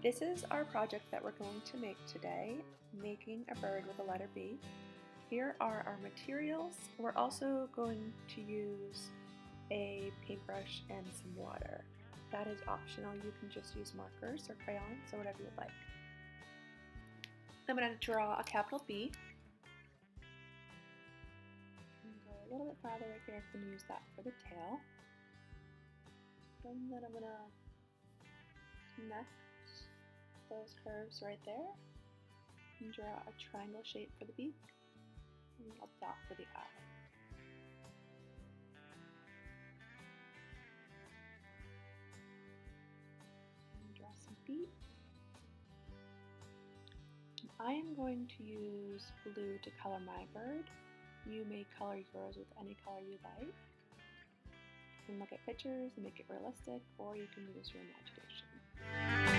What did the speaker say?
This is our project that we're going to make today, making a bird with a letter B. Here are our materials. We're also going to use a paintbrush and some water. That is optional. You can just use markers or crayons or whatever you'd like. I'm going to draw a capital B. And go a little bit farther right here. I'm going to use that for the tail. And then I'm going to connect those curves right there and draw a triangle shape for the beak and a dot for the eye. And draw some feet. I am going to use blue to color my bird. You may color yours with any color you like. You can look at pictures and make it realistic, or you can use your imagination.